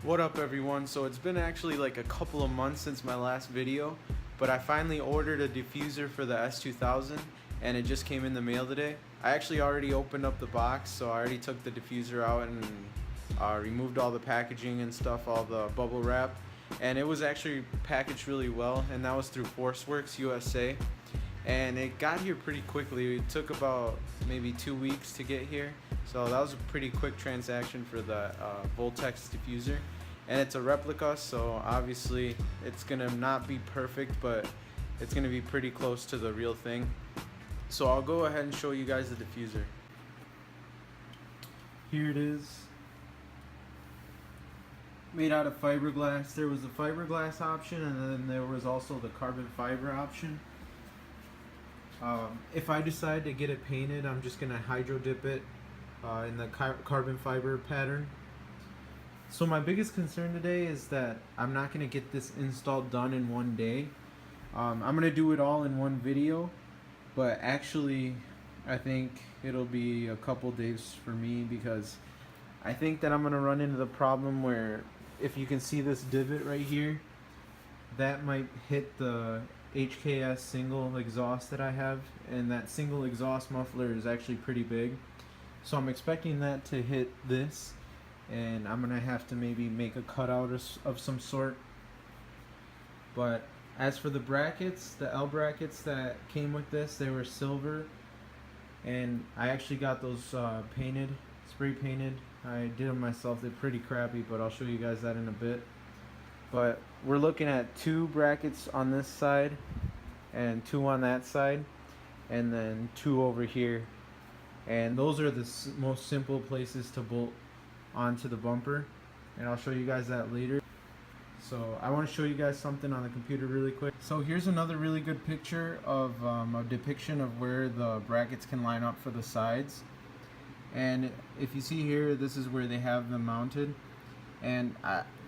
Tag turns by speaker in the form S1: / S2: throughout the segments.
S1: What up everyone? So it's been actually like a couple of months since my last video, but I finally ordered a diffuser for the S2000 and it just came in the mail today. I actually already opened up the box, so I already took the diffuser out and removed all the packaging and stuff, all the bubble wrap, and it was actually packaged really well, and that was through Forcewerkz USA. And it got here pretty quickly. It took about maybe 2 weeks to get here, so that was a pretty quick transaction for the Voltex diffuser. And it's a replica, so obviously it's gonna not be perfect, but it's gonna be pretty close to the real thing. So I'll go ahead and show you guys the diffuser. Here it is, made out of fiberglass. There was the fiberglass option, and then there was also the carbon fiber option. If I decide to get it painted, I'm just gonna hydro dip it in the carbon fiber pattern. So my biggest concern today is that I'm not gonna get this install done in one day. I'm gonna do it all in one video, but actually I think it'll be a couple days for me, because I think that I'm gonna run into the problem where, if you can see this divot right here, that might hit the HKS single exhaust that I have, and that single exhaust muffler is actually pretty big, so I'm expecting that to hit this, and I'm gonna have to maybe make a cutout of some sort. But as for the brackets, the L brackets that came with this, they were silver, and I actually got those painted, spray painted. I did them myself. They're pretty crappy, but I'll show you guys that in a bit. But we're looking at 2 brackets on this side and 2 on that side, and then 2 over here, and those are the most simple places to bolt onto the bumper, and I'll show you guys that later. So I want to show you guys something on the computer really quick. So here's another really good picture of a depiction of where the brackets can line up for the sides, and if you see here, this is where they have them mounted, and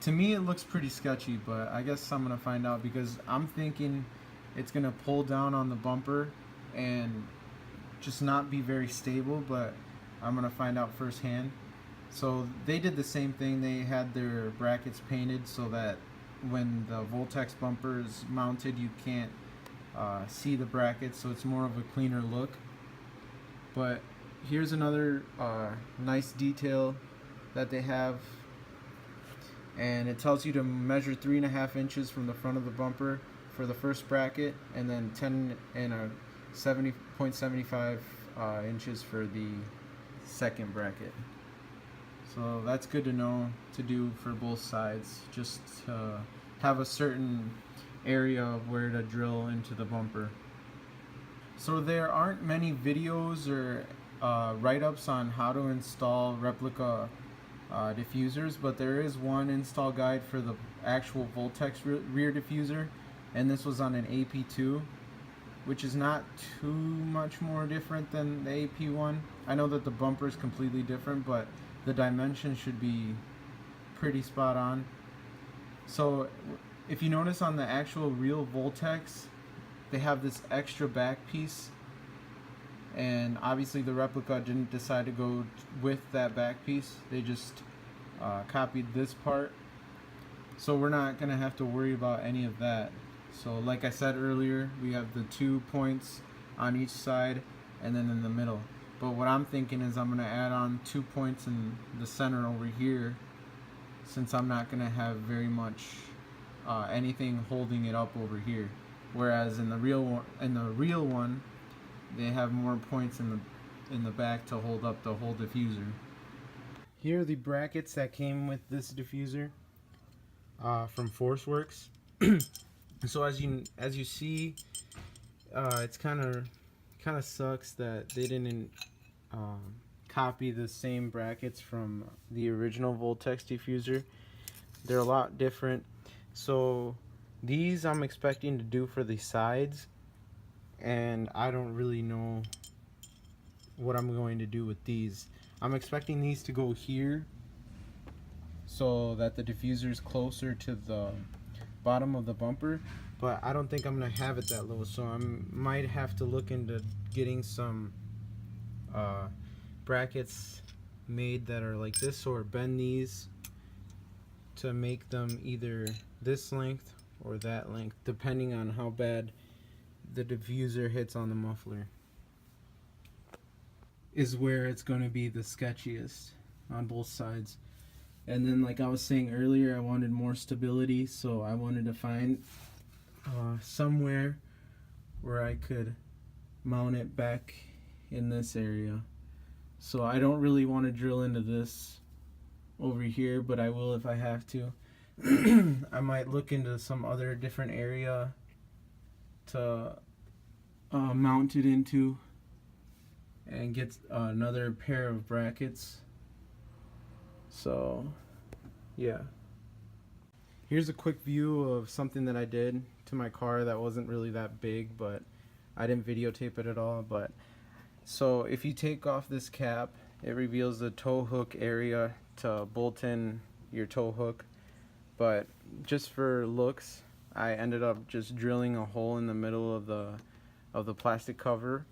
S1: to me it looks pretty sketchy, but I guess I'm gonna find out, because I'm thinking it's gonna pull down on the bumper and just not be very stable, but I'm gonna find out firsthand. So they did the same thing. They had their brackets painted so that when the Voltex bumper is mounted, you can't see the brackets, so it's more of a cleaner look. But here's another nice detail that they have, and it tells you to measure 3.5 inches from the front of the bumper for the first bracket, and then 10 and 70.75 inches for the second bracket. So that's good to know to do for both sides, just to have a certain area of where to drill into the bumper. So there aren't many videos or write-ups on how to install replica diffusers, but there is one install guide for the actual Voltex rear diffuser, and this was on an AP2, which is not too much more different than the AP1. I know that the bumper is completely different, but the dimensions should be pretty spot on. So if you notice on the actual real Voltex, they have this extra back piece, and obviously the replica didn't decide to go with that back piece. They just copied this part, so we're not gonna have to worry about any of that. So like I said earlier, we have the 2 points on each side and then in the middle. But what I'm thinking is I'm gonna add on 2 points in the center over here, since I'm not gonna have very much anything holding it up over here. Whereas in the real one, they have more points in the back to hold up the whole diffuser. Here are the brackets that came with this diffuser from Forcewerkz. So as you see, it's kind of sucks that they didn't copy the same brackets from the original Voltex diffuser. They're a lot different. So these I'm expecting to do for the sides, and I don't really know what I'm going to do with these. I'm expecting these to go here so that the diffuser is closer to the bottom of the bumper, but I don't think I'm gonna have it that low, so I might have to look into getting some brackets made that are like this, or bend these to make them either this length or that length, depending on how bad the diffuser hits on the muffler, is where it's going to be the sketchiest on both sides. And then, like I was saying earlier, I wanted more stability, so I wanted to find somewhere where I could mount it back in this area. So I don't really want to drill into this over here, but I will if I have to. I might look into some other different area to mount it into and get another pair of brackets. So yeah, here's a quick view of something that I did to my car that wasn't really that big, but I didn't videotape it at all. But so if you take off this cap, it reveals the tow hook area to bolt in your tow hook. But just for looks, I ended up just drilling a hole in the middle of the plastic cover,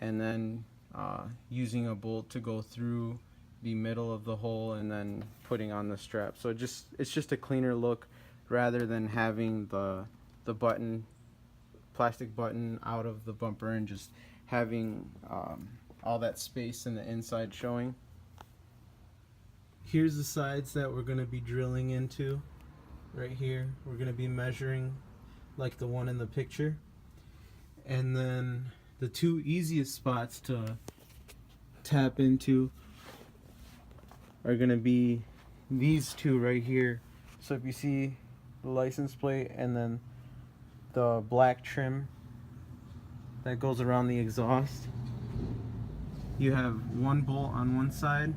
S1: and then using a bolt to go through the middle of the hole and then putting on the strap. So it's just a cleaner look rather than having the plastic button out of the bumper and just having all that space in the inside showing. Here's the sides that we're going to be drilling into. Right here we're going to be measuring like the one in the picture, and then the two easiest spots to tap into are going to be these two right here. So if you see the license plate and then the black trim that goes around the exhaust, you have one bolt on one side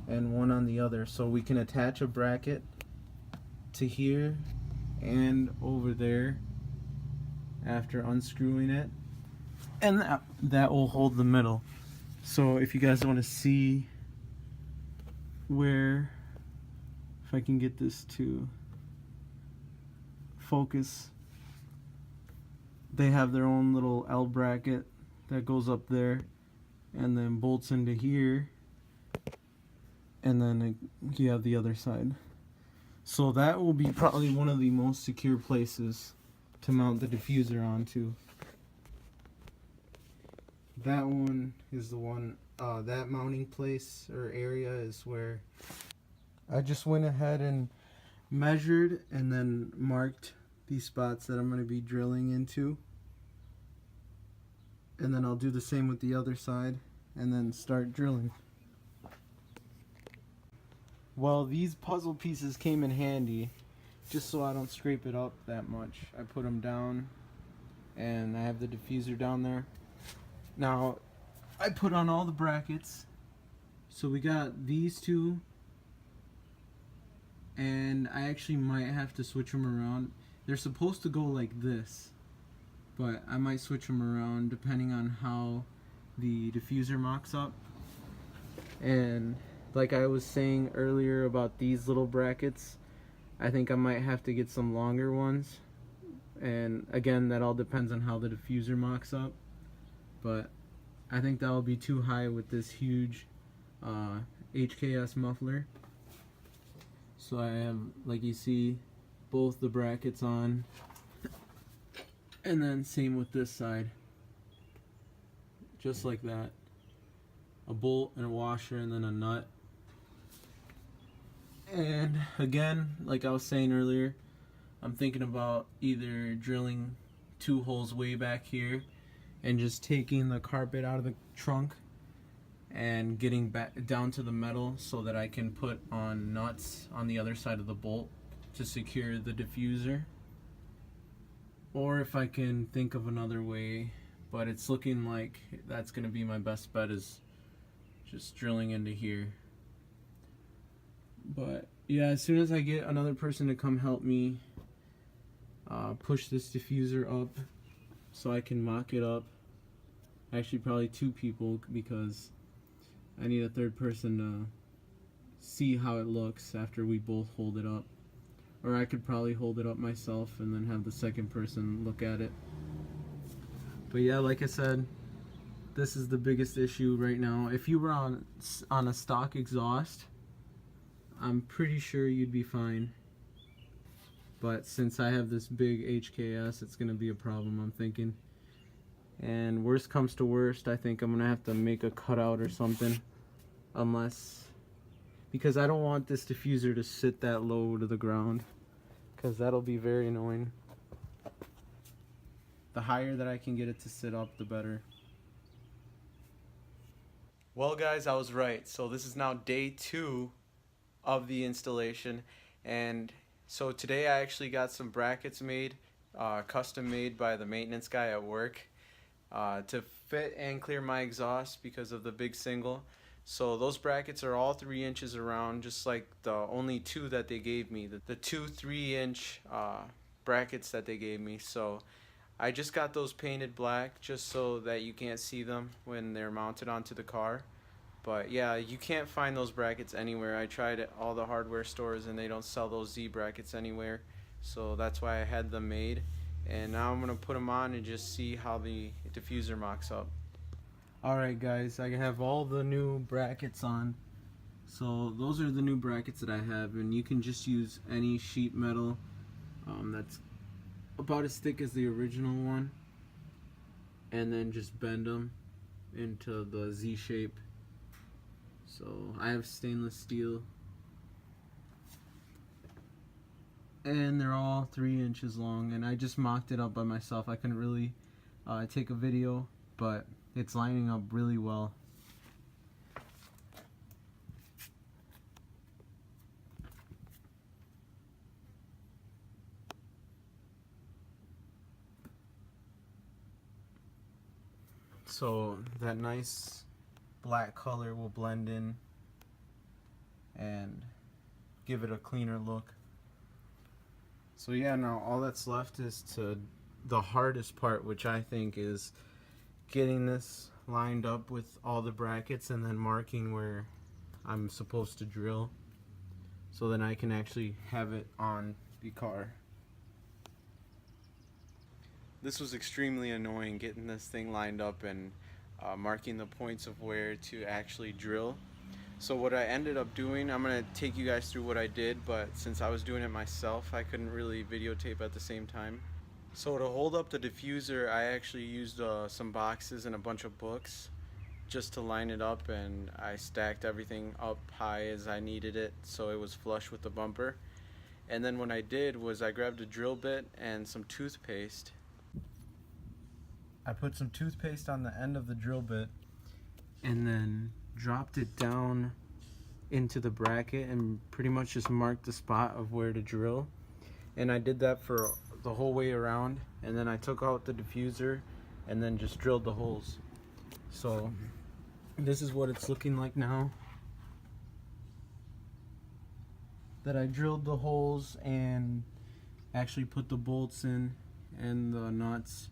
S1: and one on the other, so we can attach a bracket to here and over there after unscrewing it, and that will hold the middle. So if you guys want to see where, if I can get this to focus, they have their own little L bracket that goes up there and then bolts into here, and then you have the other side. So that will be probably one of the most secure places to mount the diffuser onto. That one is the one, that mounting place or area is where I just went ahead and measured and then marked these spots that I'm going to be drilling into. And then I'll do the same with the other side and then start drilling. Well, these puzzle pieces came in handy just so I don't scrape it up that much. I put them down and I have the diffuser down there. Now, I put on all the brackets. So we got these two, and I actually might have to switch them around. They're supposed to go like this, but I might switch them around depending on how the diffuser mocks up. And like I was saying earlier about these little brackets, I think I might have to get some longer ones. And again, that all depends on how the diffuser mocks up. But I think that will be too high with this huge HKS muffler. So I have, like you see, both the brackets on. And then same with this side. Just like that. A bolt and a washer and then a nut. And again, like I was saying earlier, I'm thinking about either drilling 2 holes way back here and just taking the carpet out of the trunk and getting back down to the metal so that I can put on nuts on the other side of the bolt to secure the diffuser. Or if I can think of another way, but it's looking like that's going to be my best bet, is just drilling into here. But yeah, as soon as I get another person to come help me push this diffuser up so I can mock it up, actually probably 2 people, because I need a third person to see how it looks after we both hold it up. Or I could probably hold it up myself and then have the second person look at it. But yeah, like I said, this is the biggest issue right now. If you were on a stock exhaust, I'm pretty sure you'd be fine. But since I have this big HKS, it's gonna be a problem, I'm thinking. And worst comes to worst, I think I'm gonna have to make a cutout or something. Because I don't want this diffuser to sit that low to the ground, because that'll be very annoying. The higher that I can get it to sit up, the better. Well guys, I was right. So this is now day 2 of the installation, and so today I actually got some brackets made, custom made by the maintenance guy at work, to fit and clear my exhaust because of the big single. So those brackets are all 3 inches around, just like the only 2 that they gave me, the 2 3-inch brackets that they gave me. So I just got those painted black just so that you can't see them when they're mounted onto the car. But yeah, you can't find those brackets anywhere. I tried at all the hardware stores and they don't sell those Z brackets anywhere. So that's why I had them made. And now I'm going to put them on and just see how the diffuser mocks up. Alright guys, I have all the new brackets on. So those are the new brackets that I have, and you can just use any sheet metal that's about as thick as the original one, and then just bend them into the Z shape. So I have stainless steel, and they're all 3 inches long, and I just mocked it up by myself. I couldn't really take a video, but it's lining up really well. So that nice black color will blend in and give it a cleaner look. So yeah, now all that's left is the hardest part, which I think is getting this lined up with all the brackets and then marking where I'm supposed to drill, so then I can actually have it on the car. This was extremely annoying, getting this thing lined up and marking the points of where to actually drill. So what I ended up doing, I'm going to take you guys through what I did, but since I was doing it myself, I couldn't really videotape at the same time. So to hold up the diffuser, I actually used some boxes and a bunch of books just to line it up, and I stacked everything up high as I needed it so it was flush with the bumper. And then what I did was I grabbed a drill bit and some toothpaste. I put some toothpaste on the end of the drill bit and then dropped it down into the bracket and pretty much just marked the spot of where to drill. And I did that for the whole way around, and then I took out the diffuser and then just drilled the holes. So this is what it's looking like now that I drilled the holes and actually put the bolts in and the nuts.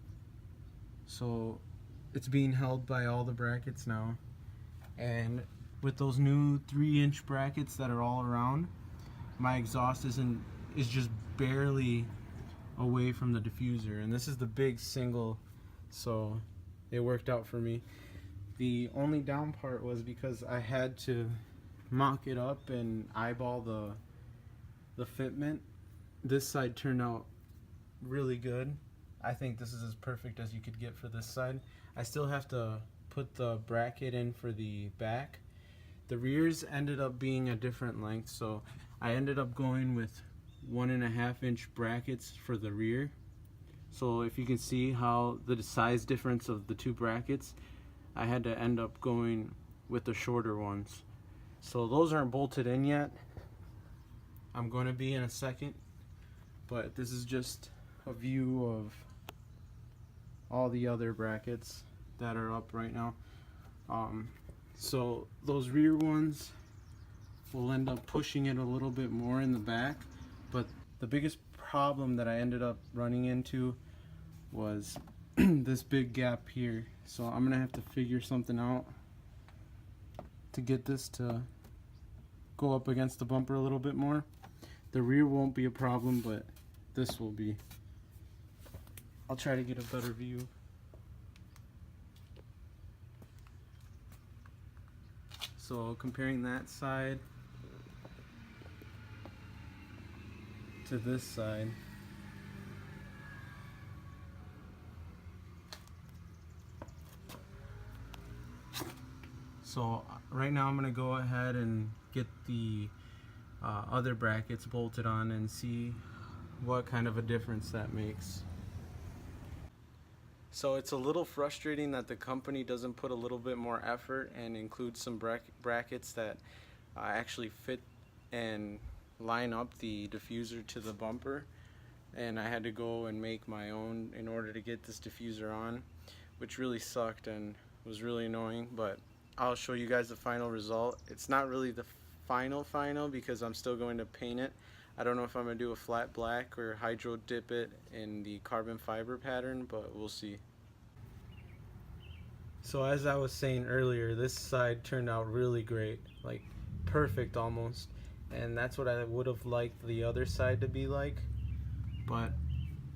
S1: So it's being held by all the brackets now, and with those new 3-inch brackets that are all around, my exhaust is just barely away from the diffuser, and this is the big single, so it worked out for me. The only down part was because I had to mock it up and eyeball the fitment. This side turned out really good. I think this is as perfect as you could get for this side. I still have to put the bracket in for the back. The rears ended up being a different length, so I ended up going with 1.5-inch brackets for the rear. So if you can see how the size difference of the 2 brackets, I had to end up going with the shorter ones. So those aren't bolted in yet. I'm going to be in a second, but this is just a view of all the other brackets that are up right now. So those rear ones will end up pushing it a little bit more in the back, but the biggest problem that I ended up running into was this big gap here. So I'm gonna have to figure something out to get this to go up against the bumper a little bit more. The rear won't be a problem, but this will be. I'll try to get a better view. So comparing that side to this side. So right now I'm going to go ahead and get the other brackets bolted on and see what kind of a difference that makes. So it's a little frustrating that the company doesn't put a little bit more effort and include some brackets that actually fit and line up the diffuser to the bumper, and I had to go and make my own in order to get this diffuser on, which really sucked and was really annoying. But I'll show you guys the final result. It's not really the final because I'm still going to paint it. I don't know if I'm going to do a flat black or hydro dip it in the carbon fiber pattern, but we'll see. So as I was saying earlier, this side turned out really great, like perfect almost, and that's what I would have liked the other side to be like, but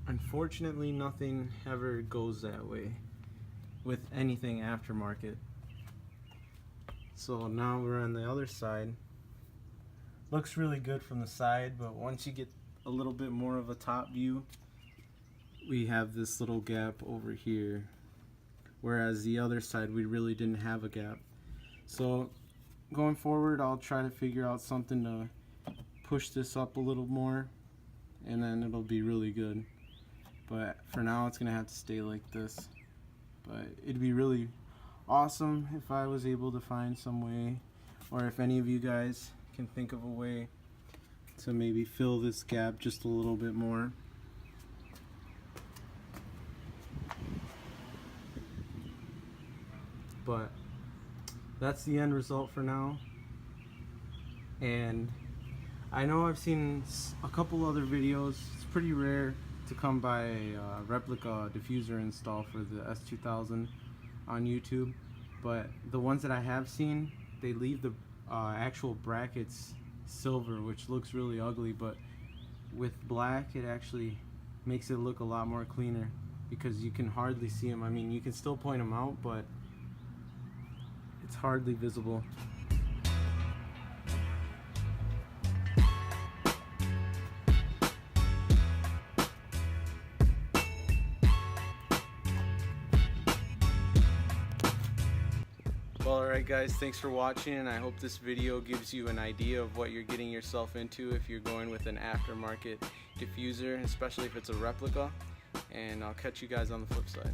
S1: unfortunately nothing ever goes that way with anything aftermarket. So now we're on the other side. Looks really good from the side, but once you get a little bit more of a top view, we have this little gap over here, whereas the other side we really didn't have a gap. So going forward, I'll try to figure out something to push this up a little more, and then it'll be really good. But for now it's gonna have to stay like this. But it'd be really awesome if I was able to find some way, or if any of you guys can think of a way to maybe fill this gap just a little bit more. But that's the end result for now, and I know I've seen a couple other videos. It's pretty rare to come by a replica diffuser install for the S2000 on YouTube, but the ones that I have seen, they leave the actual brackets silver, which looks really ugly, but with black it actually makes it look a lot more cleaner because you can hardly see them. I mean, you can still point them out, but it's hardly visible. Well, alright guys, thanks for watching, and I hope this video gives you an idea of what you're getting yourself into if you're going with an aftermarket diffuser, especially if it's a replica, and I'll catch you guys on the flip side.